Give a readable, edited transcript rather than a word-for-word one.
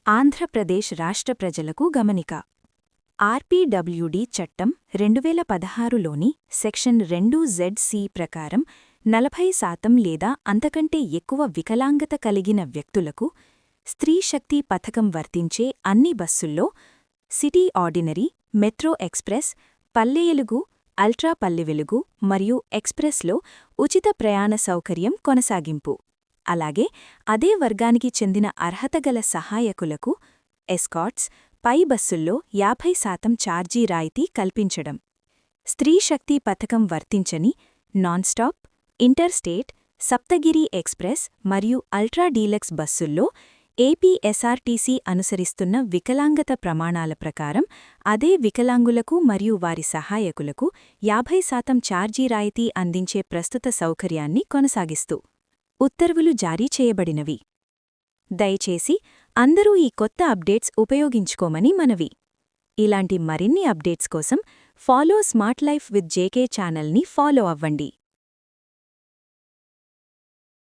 ఆంధ్రప్రదేశ్ రాష్ట్ర ప్రజలకు గమనిక. ఆర్పీడబ్ల్యూడీ చట్టం 2016లోని సెక్షన్ 2(z)(c) ప్రకారం 40% లేదా అంతకంటే ఎక్కువ వికలాంగత కలిగిన వ్యక్తులకు స్త్రీ శక్తి పథకం వర్తించే అన్ని బస్సుల్లో city ordinary, metro express, Pallevelugu, ultra Pallevelugu మరియు ఎక్స్ప్రెస్లో ఉచిత ప్రయాణ సౌకర్యం కొనసాగింపు. అలాగే అదే వర్గానికి చెందిన అర్హతగల సహాయకులకు ఎస్కార్ట్స్, పై బస్సుల్లో 50% ఛార్జీ రాయితీ కల్పించడం. స్త్రీ శక్తి పథకం వర్తించని నాన్స్టాప్, ఇంటర్స్టేట్, సప్తగిరి ఎక్స్ప్రెస్ మరియు అల్ట్రా డీలక్స్ బస్సుల్లో ఏపీఎస్ఆర్టీసీ అనుసరిస్తున్న వికలాంగత ప్రమాణాల ప్రకారం అదే వికలాంగులకు మరియు వారి సహాయకులకు 50% ఛార్జీ రాయితీ అందించే ప్రస్తుత సౌకర్యాన్ని కొనసాగిస్తూ ఉత్తర్వులు జారీ చేయబడినవి. దయచేసి అందరూ ఈ కొత్త అప్డేట్స్ ఉపయోగించుకోమని మనవి. ఇలాంటి మరిన్ని అప్డేట్స్ కోసం follow smart life with JK ఛానల్ని ఫాలో అవ్వండి.